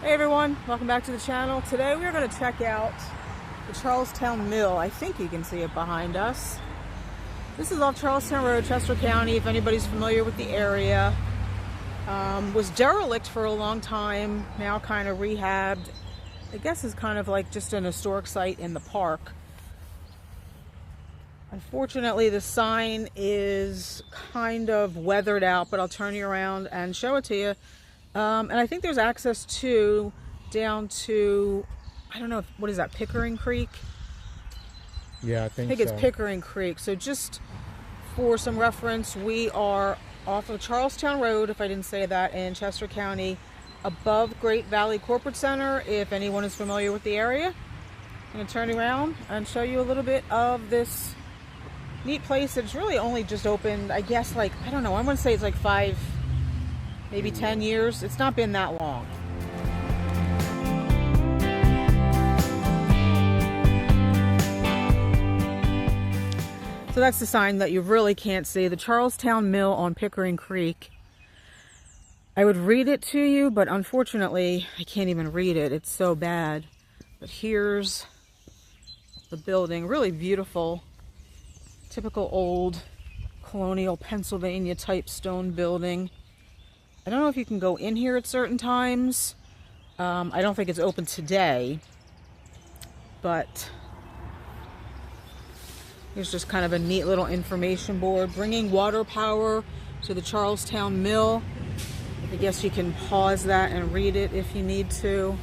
Hey everyone, welcome back to the channel. Today we are going to check out the Charlestown Mill. I think you can see it behind us. This is off Charlestown Road, Chester County, if anybody's familiar with the area. Was derelict for a long time, now kind of rehabbed. I guess it's kind of like just an historic site in the park. Unfortunately, the sign is kind of weathered out, but I'll turn you around and show it to you. And I think there's access down to, I don't know, what is that, Pickering Creek? Yeah, I think it's Pickering Creek. So just for some reference, we are off of Charlestown Road, if I didn't say that, in Chester County, above Great Valley Corporate Center, if anyone is familiar with the area. I'm going to turn around and show you a little bit of this neat place. It's really only just opened, I guess, like, I don't know, I'm going to say it's like 5, maybe 10 years. It's not been that long. So that's the sign that you really can't see. The Charlestown Mill on Pickering Creek. I would read it to you, but unfortunately, I can't even read it. It's so bad. But here's the building. Really beautiful. Typical old colonial Pennsylvania type stone building. I don't know if you can go in here at certain times. I don't think it's open today. But here's just kind of a neat little information board. Bringing water power to the Charlestown Mill. I guess you can pause that and read it if you need to.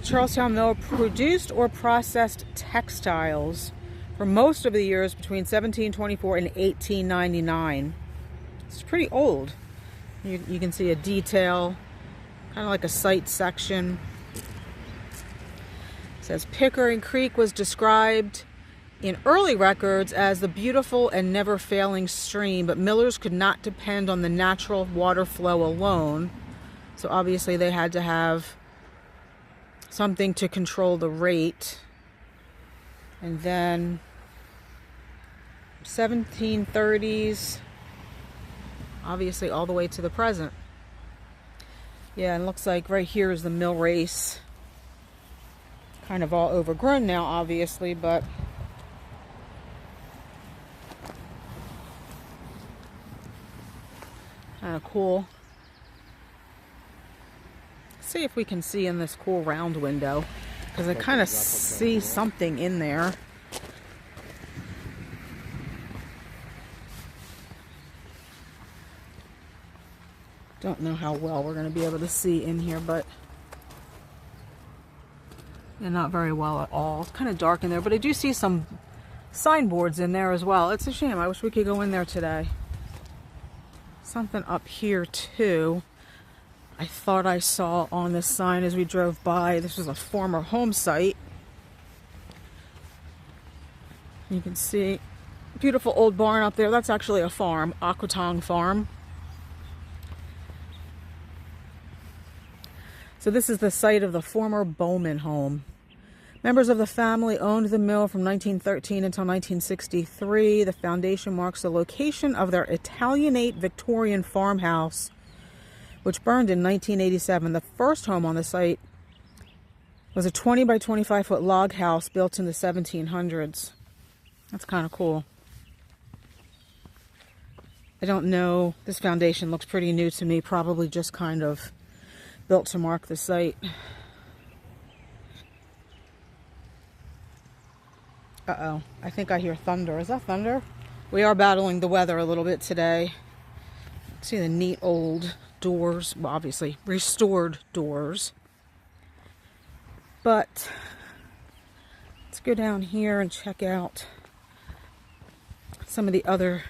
Charlestown Mill produced or processed textiles for most of the years between 1724 and 1899. It's pretty old. You can see a detail, kind of like a site section. It says Pickering Creek was described in early records as the beautiful and never failing stream, but millers could not depend on the natural water flow alone. So obviously they had to have something to control the rate. And then 1730s, obviously all the way to the present. Yeah, and it looks like right here is the mill race. Kind of all overgrown now, obviously, but kind of cool. See if we can see in this cool round window, because I kind of see something in there. Don't know how well we're going to be able to see in here, but yeah, not very well at all. It's kind of dark in there, but I do see some signboards in there as well. It's a shame. I wish we could go in there today. Something up here too. I thought I saw on this sign as we drove by. This was a former home site. You can see a beautiful old barn up there. That's actually a farm, Aquatong Farm. So this is the site of the former Bowman home. Members of the family owned the mill from 1913 until 1963. The foundation marks the location of their Italianate Victorian farmhouse, which burned in 1987. The first home on the site was a 20 by 25 foot log house built in the 1700s. That's kind of cool. I don't know. This foundation looks pretty new to me, probably just kind of built to mark the site. Uh-oh, I think I hear thunder. Is that thunder? We are battling the weather a little bit today. See the neat old doors, well, obviously restored doors. But let's go down here and check out some of the other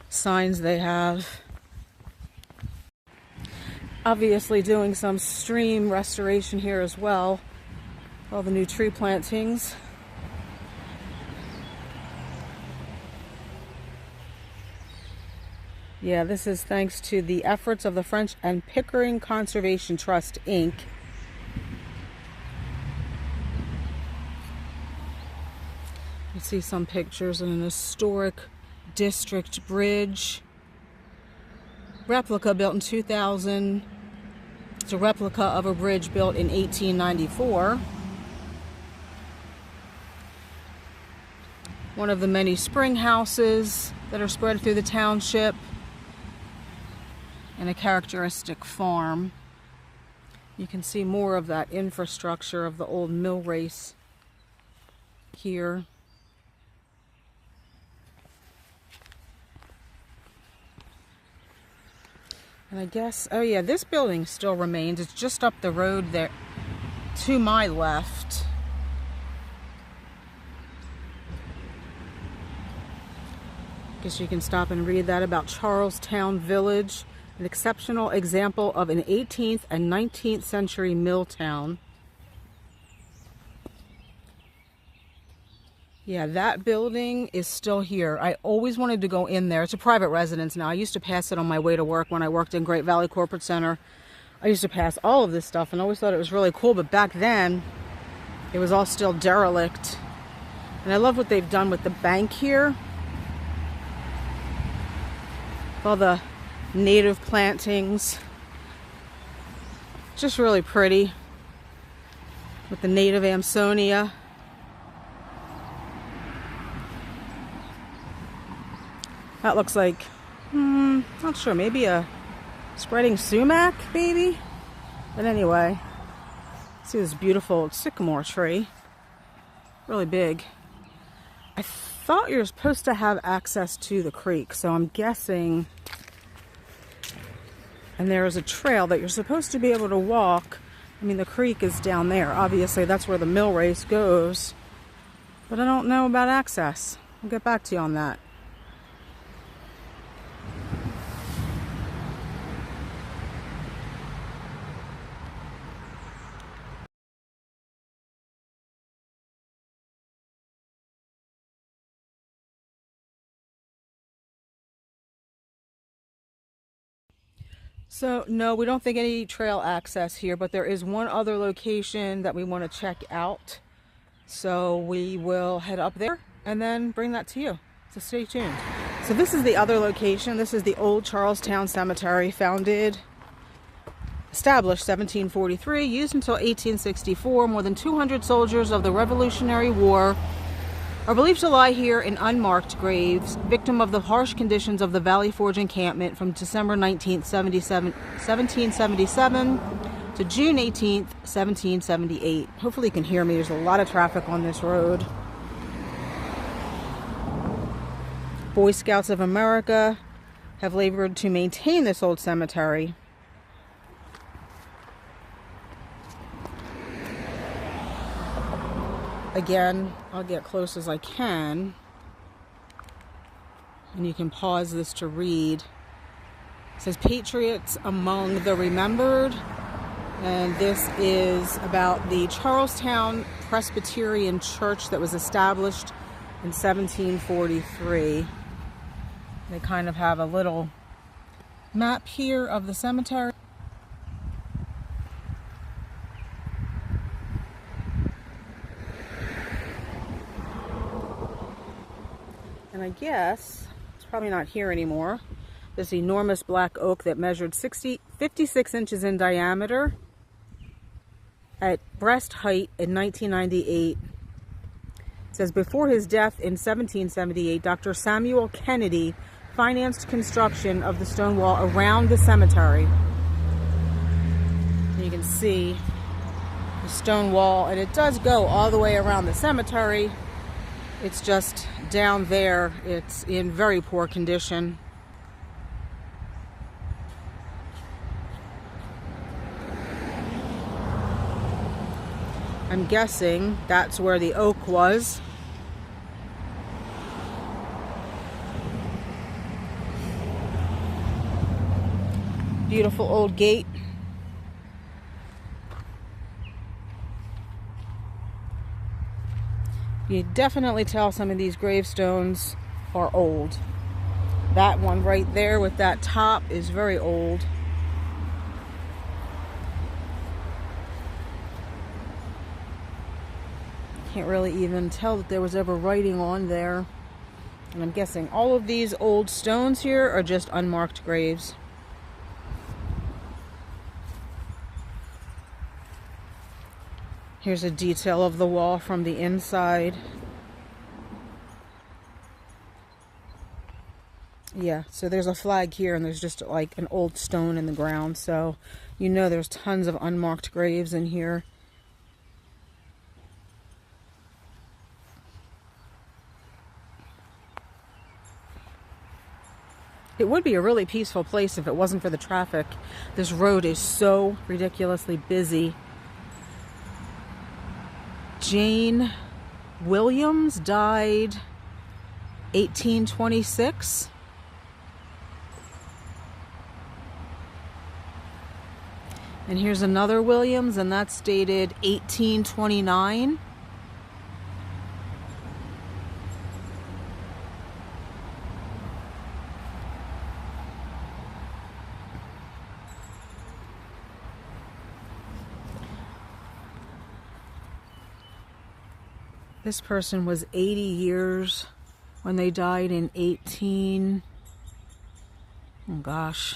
signs they have. Obviously doing some stream restoration here as well. All the new tree plantings. Yeah, this is thanks to the efforts of the French and Pickering Conservation Trust, Inc. You see some pictures of an historic district bridge. Replica built in 2000. It's a replica of a bridge built in 1894. One of the many spring houses that are spread through the township, and a characteristic farm. You can see more of that infrastructure of the old mill race here. And I guess, oh yeah, this building still remains. It's just up the road there to my left. Guess you can stop and read that about Charlestown Village, an exceptional example of an 18th and 19th century mill town. Yeah, that building is still here. I always wanted to go in there. It's a private residence now. I used to pass it on my way to work when I worked in Great Valley Corporate Center. I used to pass all of this stuff and always thought it was really cool, but back then it was all still derelict. And I love what they've done with the bank here. All the native plantings. Just really pretty with the native Amsonia. That looks like, not sure, maybe a spreading sumac, maybe? But anyway, see this beautiful sycamore tree. Really big. I thought you were supposed to have access to the creek, so I'm guessing. And there is a trail that you're supposed to be able to walk. I mean, the creek is down there. Obviously, that's where the mill race goes. But I don't know about access. I'll get back to you on that. So, no, we don't think any trail access here, but there is one other location that we want to check out. So we will head up there and then bring that to you. So stay tuned. So this is the other location. This is the old Charlestown Cemetery, established 1743, used until 1864. More than 200 soldiers of the Revolutionary War are believed to lie here in unmarked graves, victim of the harsh conditions of the Valley Forge encampment from December 19th, 1777 to June 18th, 1778. Hopefully you can hear me. There's a lot of traffic on this road. Boy Scouts of America have labored to maintain this old cemetery. Again, I'll get close as I can, and you can pause this to read. It says Patriots Among the Remembered, and this is about the Charlestown Presbyterian Church that was established in 1743. They kind of have a little map here of the cemetery. And I guess it's probably not here anymore. This enormous black oak that measured 56 inches in diameter at breast height in 1998. It says before his death in 1778, Dr. Samuel Kennedy financed construction of the stone wall around the cemetery. And you can see the stone wall, and it does go all the way around the cemetery. It's just down there, it's in very poor condition. I'm guessing that's where the oak was. Beautiful old gate. You definitely tell some of these gravestones are old. That one right there with that top is very old. Can't really even tell that there was ever writing on there. And I'm guessing all of these old stones here are just unmarked graves. Here's a detail of the wall from the inside. Yeah, so there's a flag here, and there's just like an old stone in the ground, so you know there's tons of unmarked graves in here. It would be a really peaceful place if it wasn't for the traffic. This road is so ridiculously busy. Jane Williams died 1826. And here's another Williams, and that's dated 1829. This person was 80 years when they died in 18... Oh gosh.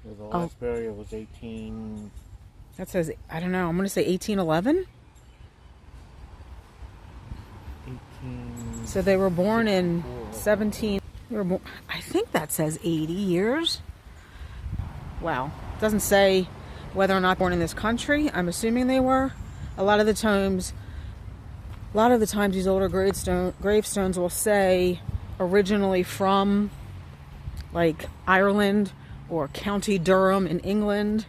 So the last burial was 18... That says, I don't know, I'm going to say 1811? 18... So they were born in 17... I think that says 80 years. Wow. It doesn't say whether or not born in this country. I'm assuming they were. A lot of the times these older gravestones will say originally from like Ireland or County Durham in England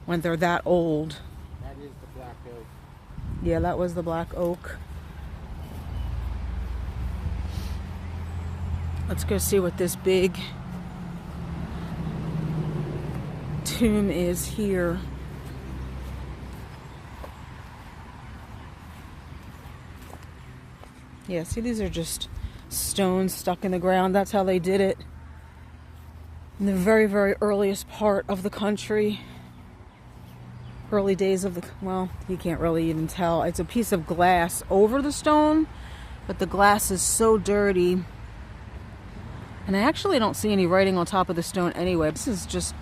when they're that old. That is the black oak. Yeah, that was the black oak. Let's go see what this big tomb is here. Yeah, see, these are just stones stuck in the ground. That's how they did it in the very, very earliest part of the country. Early days of the, well, you can't really even tell. It's a piece of glass over the stone, but the glass is so dirty. And I actually don't see any writing on top of the stone anyway. This is just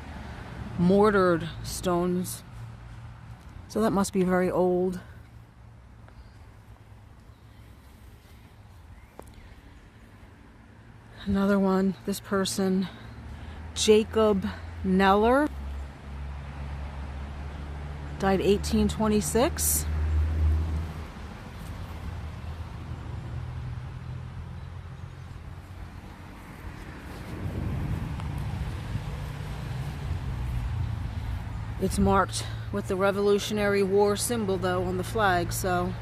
mortared stones. So that must be very old. Another one, this person, Jacob Neller, died 1826. It's marked with the Revolutionary War symbol, though, on the flag, so...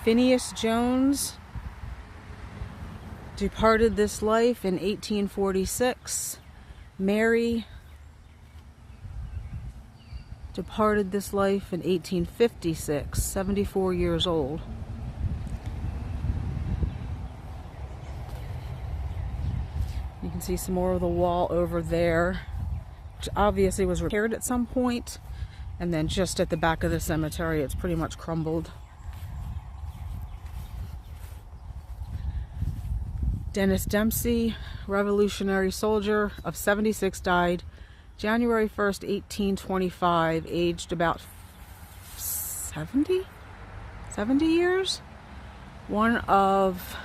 Phineas Jones departed this life in 1846. Mary departed this life in 1856, 74 years old. You can see some more of the wall over there, which obviously was repaired at some point, and then just at the back of the cemetery it's pretty much crumbled. Dennis Dempsey, Revolutionary soldier of 76, died January 1st, 1825, aged about 70 years. One of,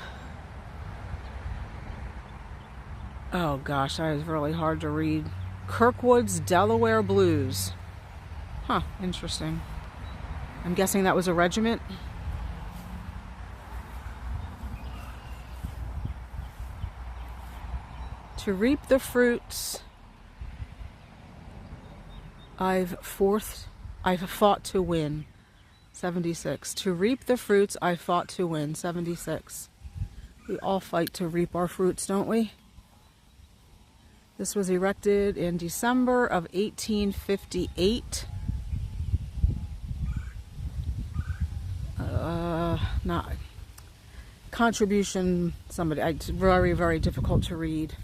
oh gosh, that is really hard to read. Kirkwood's Delaware Blues. Huh, interesting. I'm guessing that was a regiment. To reap the fruits I've fought to win. 76. To reap the fruits I fought to win. 76. We all fight to reap our fruits, don't we? This was erected in December of 1858. Not contribution, somebody, it's very, very difficult to read.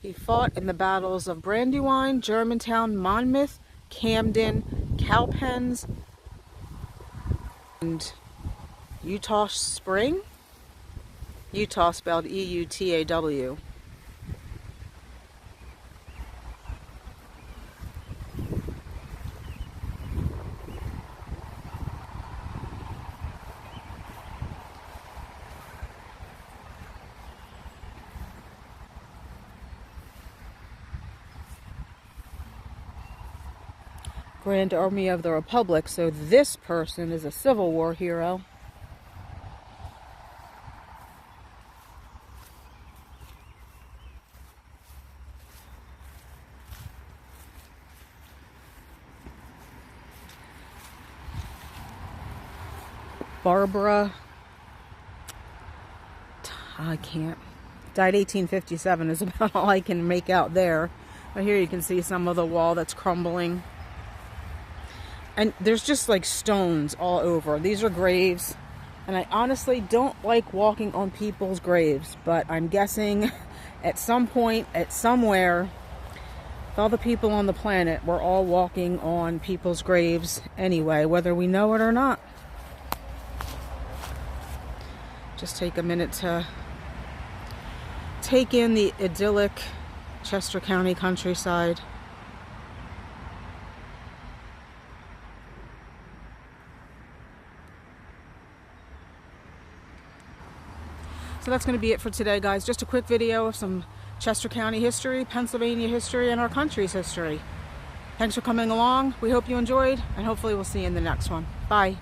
He fought in the battles of Brandywine, Germantown, Monmouth, Camden, Cowpens, and Utah Spring? Utah spelled E-U-T-A-W. Grand Army of the Republic, so this person is a Civil War hero. Barbara, I can't, died 1857 is about all I can make out there. But here you can see some of the wall that's crumbling. And there's just like stones all over. These are graves. And I honestly don't like walking on people's graves. But I'm guessing at some point, at somewhere, all the people on the planet were all walking on people's graves anyway, whether we know it or not. Just take a minute to take in the idyllic Chester County countryside. So that's going to be it for today, guys. Just a quick video of some Chester County history, Pennsylvania history, and our country's history. Thanks for coming along. We hope you enjoyed, and hopefully we'll see you in the next one. Bye.